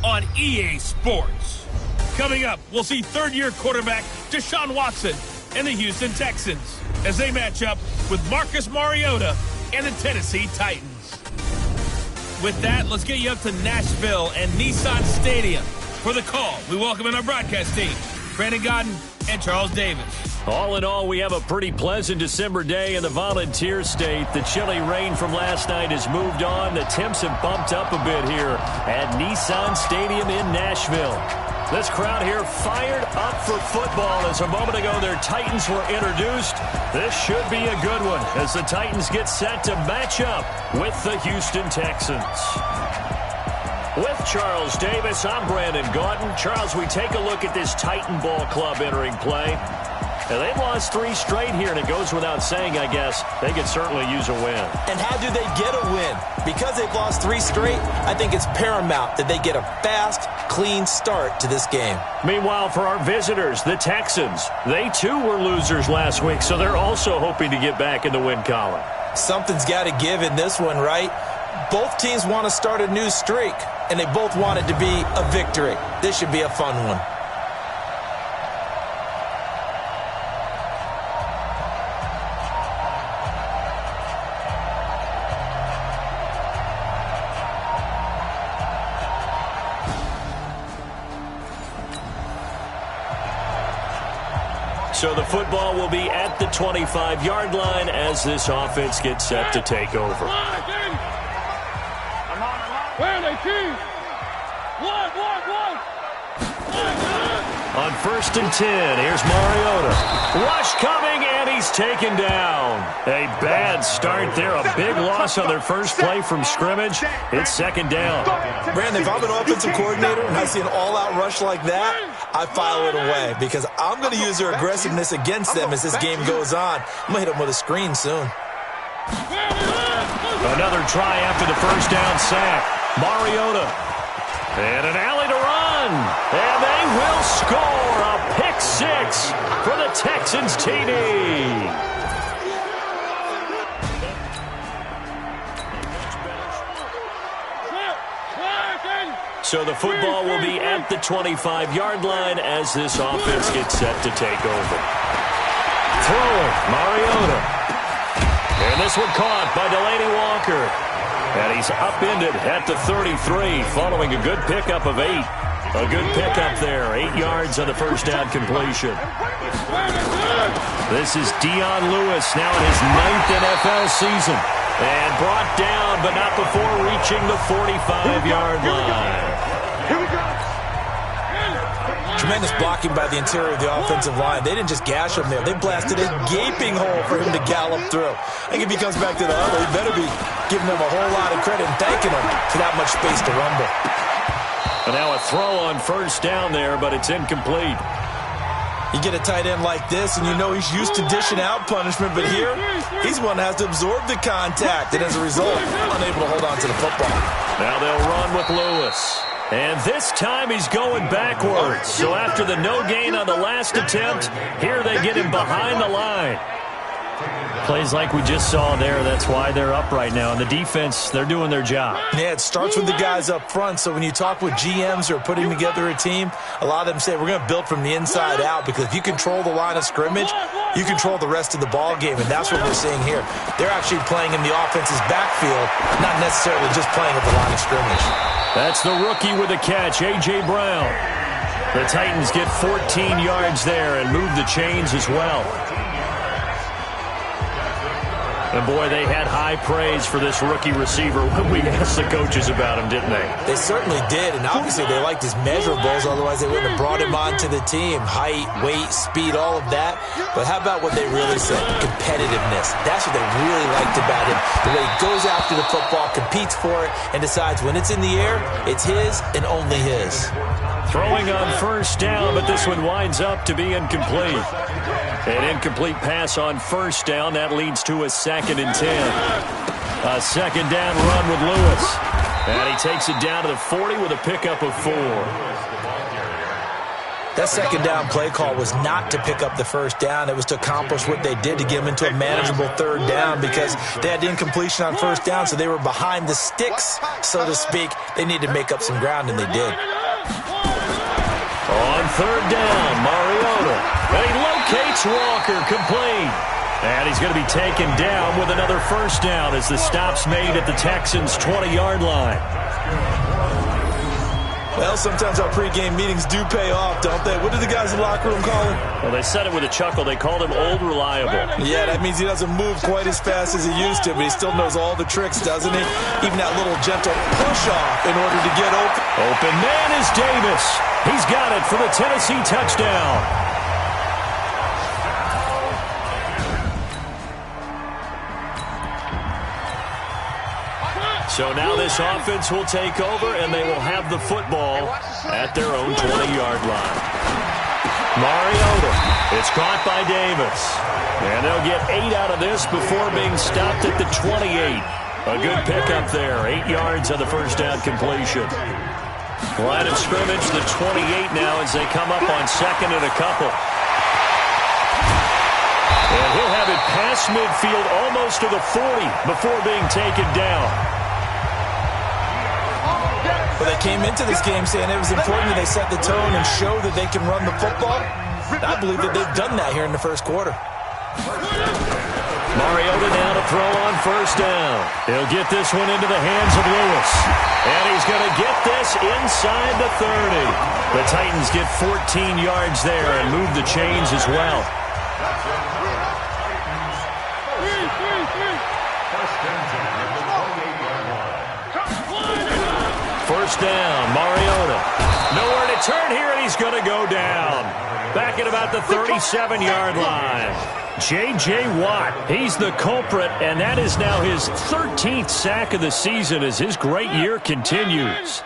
on EA Sports. Coming up, we'll see third-year quarterback Deshaun Watson and the Houston Texans as they match up with Marcus Mariota and the Tennessee Titans. With that, let's get you up to Nashville and Nissan Stadium. For the call, we welcome in our broadcast team, Brandon Godden and Charles Davis. All in all, we have a pretty pleasant December day in the Volunteer State. The chilly rain from last night has moved on. The temps have bumped up a bit here at Nissan Stadium in Nashville. This crowd here fired up for football as a moment ago their Titans were introduced. This should be a good one as the Titans get set to match up with the Houston Texans. With Charles Davis, I'm Brandon Gaudin. Charles, we take a look at this Titan Ball Club entering play. And they've lost 3 straight here, and it goes without saying, I guess, they could certainly use a win. And how do they get a win? Because they've lost 3 straight, I think it's paramount that they get a fast, clean start to this game. Meanwhile, for our visitors, the Texans, they too were losers last week, so they're also hoping to get back in the win column. Something's got to give in this one, right? Both teams want to start a new streak, and they both want it to be a victory. This should be a fun one. So the football will be at the 25-yard line as this offense gets set to take over. Where are they, team? One. On 1st and 10, here's Mariota. Rush coming, and he's taken down. A bad start there. A big loss on their first play from scrimmage. It's 2nd down. Brandon, if I'm an offensive coordinator and I see an all-out rush like that, I file it away because I'm going to use their aggressiveness against them as this game goes on. I'm going to hit them with a screen soon. Another try after the first down sack. Mariota. And an alley to run. And they will score a pick 6 for the Texans TD. So the football will be at the 25-yard line as this offense gets set to take over. Throwing, Mariota. And this one caught by Delaney Walker. And he's upended at the 33 following a good pickup of 8. A good pickup there. 8 yards on the first down completion. This is Dion Lewis now in his 9th NFL season. And brought down, but not before reaching the 45-yard line. Tremendous blocking by the interior of the offensive line. They didn't just gash him there. They blasted a gaping hole for him to gallop through. I think if he comes back to the huddle, he better be giving them a whole lot of credit and thanking them for that much space to rumble. And now a throw on first down there, but it's incomplete. You get a tight end like this, and you know he's used to dishing out punishment, but here, he's one that has to absorb the contact, and as a result, unable to hold on to the football. Now they'll run with Lewis. And this time he's going backwards. So after the no gain on the last attempt, here they get him behind the line. Plays like we just saw there. That's why they're up right now. And the defense, they're doing their job. Yeah, it starts with the guys up front. So when you talk with GMs who are putting together a team, a lot of them say we're going to build from the inside out because if you control the line of scrimmage, you control the rest of the ball game. And that's what we're seeing here. They're actually playing in the offense's backfield, not necessarily just playing at the line of scrimmage. That's the rookie with a catch, A.J. Brown. The Titans get 14 yards there and move the chains as well. And, boy, they had high praise for this rookie receiver when we asked the coaches about him, didn't they? They certainly did, and obviously they liked his measurables, otherwise they wouldn't have brought him onto the team. Height, weight, speed, all of that. But how about what they really said? Competitiveness. That's what they really liked about him. The way he goes after the football, competes for it, and decides when it's in the air, it's his and only his. Throwing on first down, but this one winds up to be incomplete. An incomplete pass on first down. That leads to a 2nd and 10. A second down run with Lewis. And he takes it down to the 40 with a pickup of 4. That second down play call was not to pick up the first down. It was to accomplish what they did to get them into a manageable third down because they had incompletion on first down, so they were behind the sticks, so to speak. They needed to make up some ground, and they did. On third down, Mariota. And he locates Walker, complete. And he's going to be taken down with another first down as the stop's made at the Texans' 20-yard line. Well, sometimes our pregame meetings do pay off, don't they? What did the guys in the locker room call him? Well, they said it with a chuckle. They called him Old Reliable. Yeah, that means he doesn't move quite as fast as he used to, but he still knows all the tricks, doesn't he? Even that little gentle push-off in order to get open. Open man is Davis. He's got it for the Tennessee touchdown. So now this offense will take over, and they will have the football at their own 20-yard line. Mariota. It's caught by Davis. And they'll get 8 out of this before being stopped at the 28. A good pickup there. 8 yards on the first down completion. Line of scrimmage, the 28 now as they come up on second and a couple. And he'll have it past midfield almost to the 40 before being taken down. Well, they came into this game saying it was important that they set the tone and show that they can run the football. I believe that they've done that here in the first quarter. Mariota now to throw on first down. He'll get this one into the hands of Lewis. And he's going to get this inside the 30. The Titans get 14 yards there and move the chains as well. First down, Mariota. Nowhere to turn here, and he's going to go down. Back at about the 37-yard line. J.J. Watt, he's the culprit, and that is now his 13th sack of the season as his great year continues.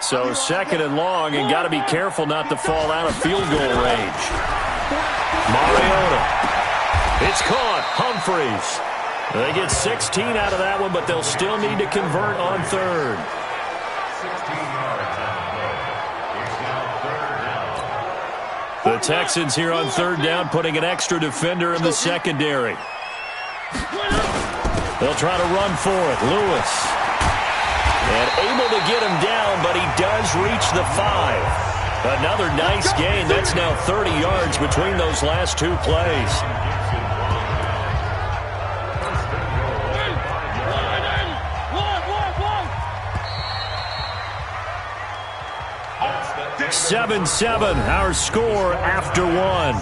So second and long, and got to be careful not to fall out of field goal range. Mariota. It's caught. Humphreys. They get 16 out of that one, but they'll still need to convert on third. The Texans here on third down putting an extra defender in the secondary. They'll try to run for it. Lewis. And able to get him down, but he does reach the 5. Another nice gain. That's now 30 yards between those last two plays. Seven, our score after one.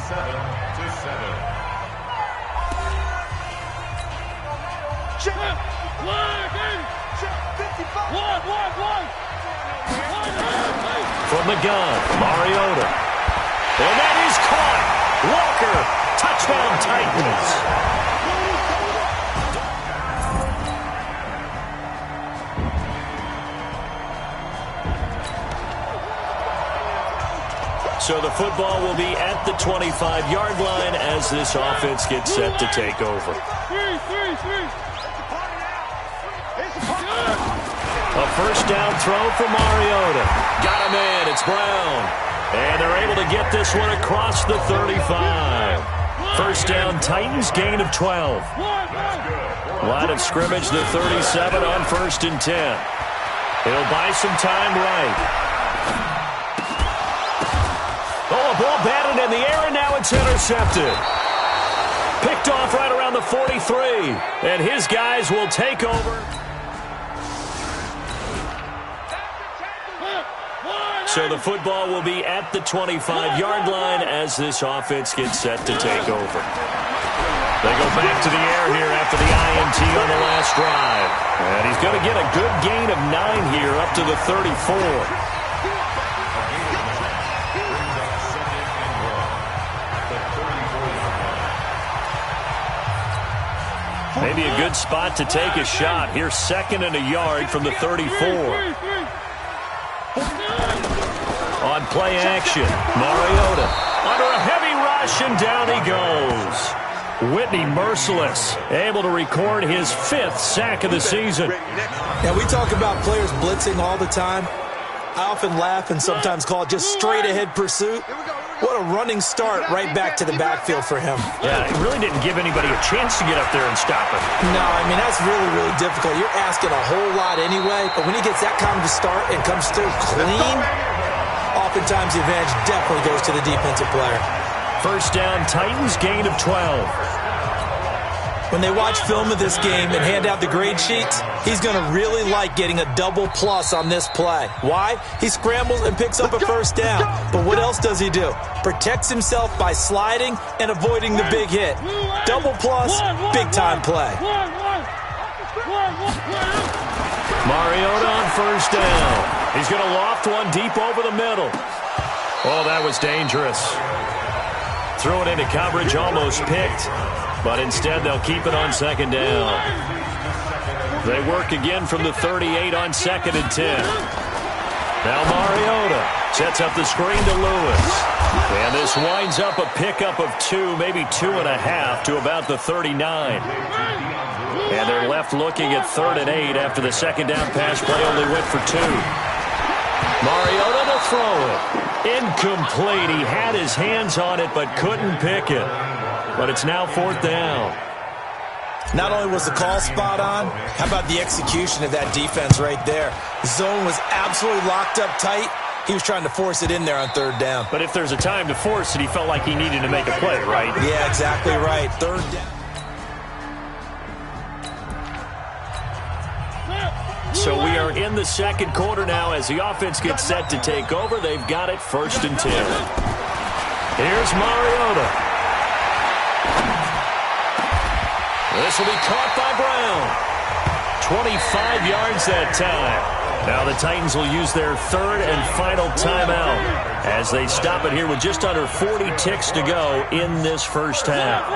From the gun, Mariota. And that is caught. Walker, touchdown Titans. So the football will be at the 25-yard line as this offense gets set to take over. A first down throw for Mariota. Got him in. It's Brown. And they're able to get this one across the 35. First down, Titans, gain of 12. Line of scrimmage, the 37 on 1st and 10. He'll buy some time right. Oh, a ball batted in the air, and now it's intercepted. Picked off right around the 43. And his guys will take over. So the football will be at the 25-yard line as this offense gets set to take over. They go back to the air here after the INT on the last drive. And he's going to get a good gain of 9 here up to the 34. Maybe a good spot to take a shot. Here's 2nd and a yard from the 34. On play action, Mariota under a heavy rush, and down he goes. Whitney merciless, able to record his 5th sack of the season. Now, we talk about players blitzing all the time. I often laugh and sometimes call it just straight-ahead pursuit. What a running start right back to the backfield for him. Yeah, it really didn't give anybody a chance to get up there and stop him. No, I mean, that's really, really difficult. You're asking a whole lot anyway, but when he gets that kind of a start and comes through clean, that's a big play. Now, oftentimes the advantage definitely goes to the defensive player. First down, Titans, gain of 12. When they watch film of this game and hand out the grade sheets, he's going to really like getting a double plus on this play. Why? He scrambles and picks up a first down. But what else does he do? Protects himself by sliding and avoiding the big hit. Double plus, big-time play. Mariota on first down. He's going to loft one deep over the middle. Oh, that was dangerous. Threw it into coverage, almost picked. But instead, they'll keep it on second down. They work again from the 38 on 2nd and 10. Now Mariota sets up the screen to Lewis. And this winds up a pickup of 2, maybe 2.5 to about the 39. And they're left looking at 3rd and 8 after the second down pass play only went for 2. Mariota to throw it. Incomplete. He had his hands on it but couldn't pick it. But it's now 4th down. Not only was the call spot on, how about the execution of that defense right there? The zone was absolutely locked up tight. He was trying to force it in there on 3rd down. But if there's a time to force it, he felt like he needed to make a play, right? Yeah, exactly right. 3rd down. So we are in the second quarter now as the offense gets set to take over. They've got it 1st and 10. Here's Mariota. This will be caught by Brown. 25 yards that time. Now the Titans will use their 3rd and final timeout as they stop it here with just under 40 ticks to go in this first half.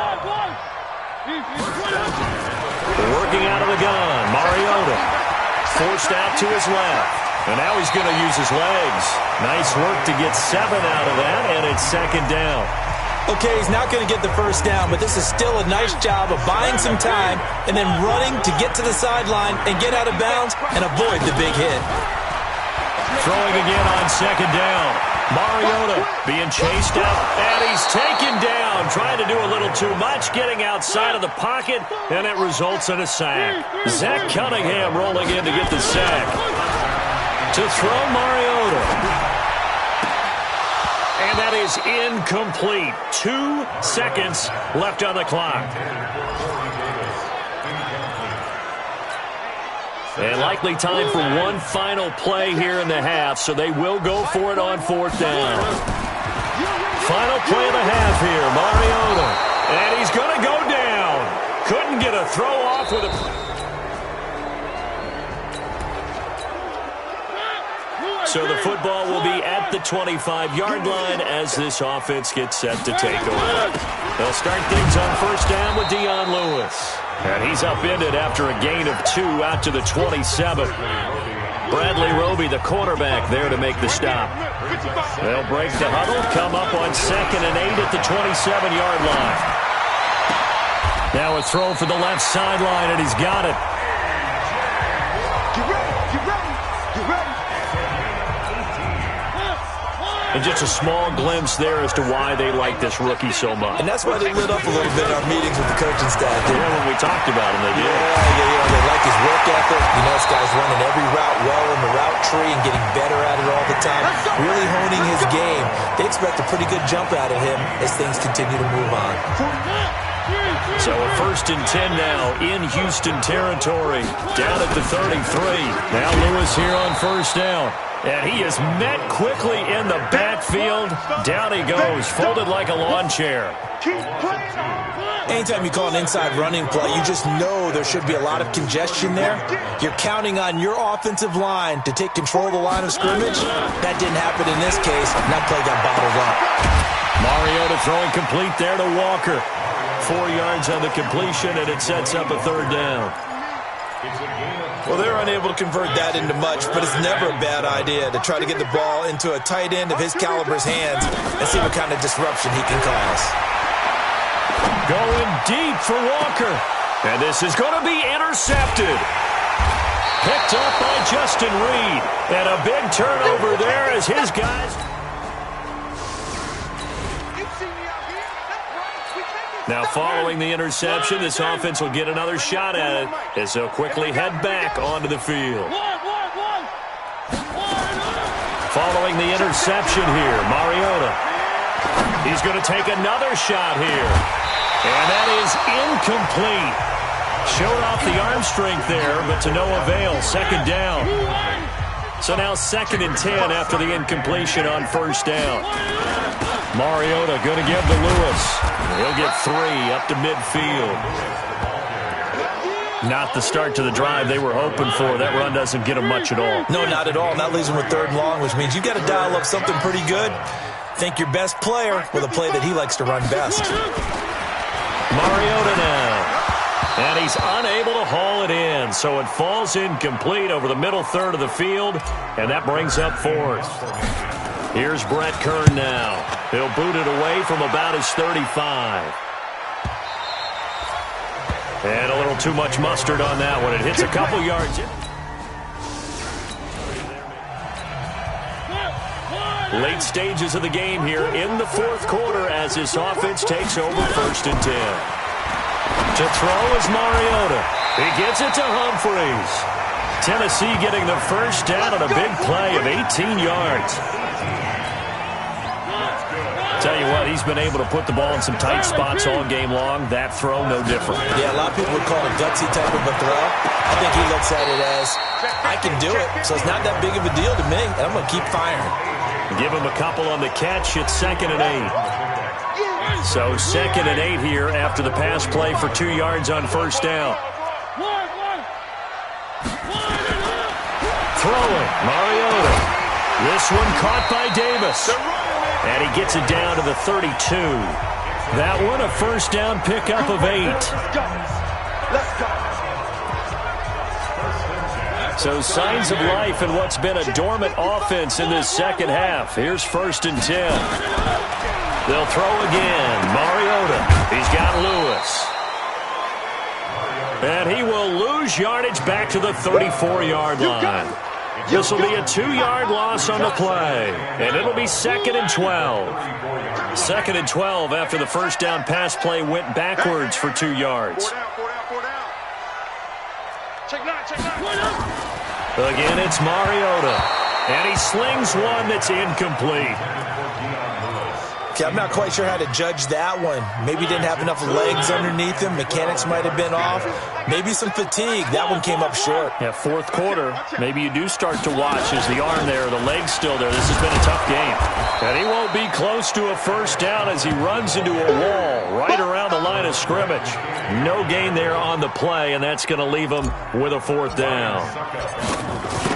Working out of the gun, Mariota. Forced out to his left. And now he's going to use his legs. Nice work to get 7 out of that, and it's 2nd down. Okay, he's not going to get the first down, but this is still a nice job of buying some time and then running to get to the sideline and get out of bounds and avoid the big hit. Throwing again on 2nd down. Mariota being chased out, and he's taken down. Trying to do a little too much, getting outside of the pocket, and it results in a sack. Zach Cunningham rolling in to get the sack. To throw Mariota. And that is incomplete. 2 seconds left on the clock. And likely time for one final play here in the half, so they will go for it on 4th down. Final play of the half here, Mariota. And he's going to go down. Couldn't get a throw off with a... So the football will be at the 25-yard line as this offense gets set to take over. They'll start things on 1st down with Dion Lewis. And he's upended after a gain of 2 out to the 27. Bradley Roby, the quarterback, there to make the stop. They'll break the huddle, come up on 2nd and 8 at the 27-yard line. Now a throw for the left sideline, and he's got it. And just a small glimpse there as to why they like this rookie so much. And that's why they lit up a little bit in our meetings with the coaching staff. Yeah, when we talked about him, they did. Yeah, they like his work ethic. You know, this guy's running every route well in the route tree and getting better at it all the time. Really honing his game. They expect a pretty good jump out of him as things continue to move on. So a 1st and 10 now in Houston territory. Down at the 33. Now Lewis here on 1st down. And he is met quickly in the backfield. Down he goes, folded like a lawn chair. Anytime you call an inside running play, you just know there should be a lot of congestion there. You're counting on your offensive line to take control of the line of scrimmage. That didn't happen in this case. And that play got bottled up. Mariota throwing complete there to Walker. 4 yards on the completion, and it sets up a 3rd down. Well, they're unable to convert that into much, but it's never a bad idea to try to get the ball into a tight end of his caliber's hands and see what kind of disruption he can cause. Going deep for Walker. And this is going to be intercepted. Picked up by Justin Reed. And a big turnover there as his guys... Now, following the interception, this offense will get another shot at it as they'll quickly head back onto the field. Following the interception here, Mariota. He's going to take another shot here. And that is incomplete. Showed off the arm strength there, but to no avail. Second down. So now 2nd and 10 after the incompletion on first down. Mariota going to give to Lewis. He'll get 3 up to midfield. Not the start to the drive they were hoping for. That run doesn't get them much at all. No, not at all. And that leaves them with 3rd and long, which means you've got to dial up something pretty good. Think your best player with a play that he likes to run best. Mariota now. And he's unable to haul it in, so it falls incomplete over the middle third of the field, and that brings up 4th. Here's Brett Kern now. He'll boot it away from about his 35. And a little too much mustard on that one. It hits a couple yards in. Late stages of the game here in the 4th quarter as this offense takes over 1st and 10. To throw is Mariota. He gets it to Humphreys. Tennessee getting the first down on a big play of 18 yards. Tell you what, he's been able to put the ball in some tight spots all game long. That throw, no different. Yeah, a lot of people would call it a gutsy type of a throw. I think he looks at it as, I can do it, so it's not that big of a deal to me, and I'm going to keep firing. Give him a couple on the catch. It's 2nd and 8. So 2nd and 8 here after the pass play for 2 yards on first down. Throwing, Mariota. This one caught by Davis. And he gets it down to the 32. That one a first down pickup of 8. So signs of life in what's been a dormant offense in this second half. Here's 1st and 10. They'll throw again. Mariota. He's got Lewis. And he will lose yardage back to the 34-yard line. This will be a 2-yard loss on the play. And it'll be 2nd and 12. 2nd and 12 after the first down pass play went backwards for 2 yards. Again, it's Mariota. And he slings one that's incomplete. Okay, I'm not quite sure how to judge that one. Maybe he didn't have enough legs underneath him. Mechanics might have been off. Maybe some fatigue. That one came up short. Yeah, 4th quarter. Maybe you do start to watch as the arm there, the leg's still there. This has been a tough game. And he won't be close to a first down as he runs into a wall right around the line of scrimmage. No gain there on the play, and that's going to leave him with a 4th down.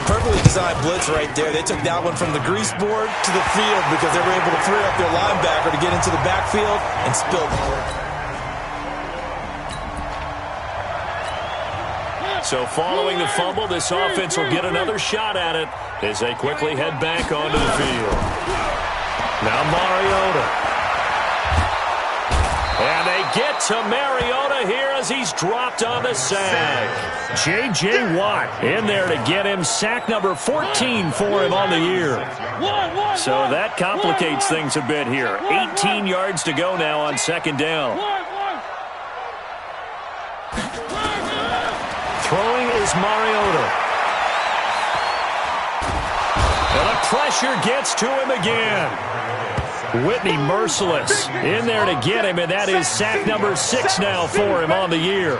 Perfectly designed blitz right there. They took that one from the grease board to the field because they were able to free up their linebacker to get into the backfield and spill. So following the fumble, this offense will get another shot at it as they quickly head back onto the field. Now Mariota. And they get to Mariota here as he's dropped on the sack. J.J. Watt in there to get him sack number 14 for him on the year. So that complicates things a bit here. 18 yards to go now on 2nd down. Throwing is Mariota. And the pressure gets to him again. Whitney merciless in there to get him, and that is sack number 6 now for him on the year.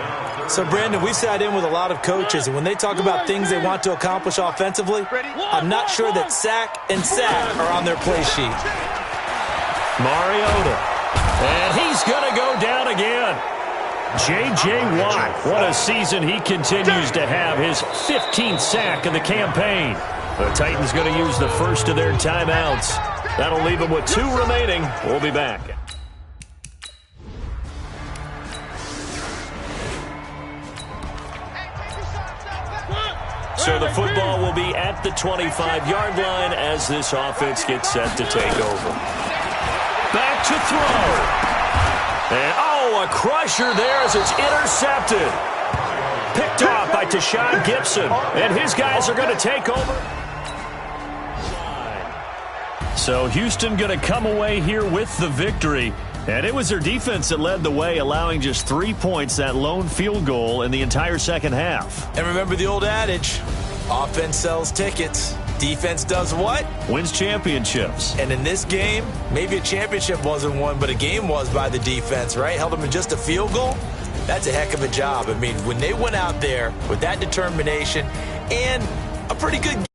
So, Brandon, we sat in with a lot of coaches, and when they talk about things they want to accomplish offensively, I'm not sure that sack and sack are on their play sheet. Mariota. And he's going to go down again. J.J. Watt, what a season he continues to have, his 15th sack of the campaign. The Titans going to use the first of their timeouts. That'll leave them with 2 remaining. We'll be back. So the football will be at the 25-yard line as this offense gets set to take over. Back to throw. And, a crusher there as it's intercepted. Picked off by Tashawn Gibson. And his guys are going to take over. So Houston going to come away here with the victory. And it was their defense that led the way, allowing just 3 points, that lone field goal in the entire second half. And remember the old adage, offense sells tickets. Defense does what? Wins championships. And in this game, maybe a championship wasn't won, but a game was by the defense, right? Held them in just a field goal. That's a heck of a job. I mean, when they went out there with that determination and a pretty good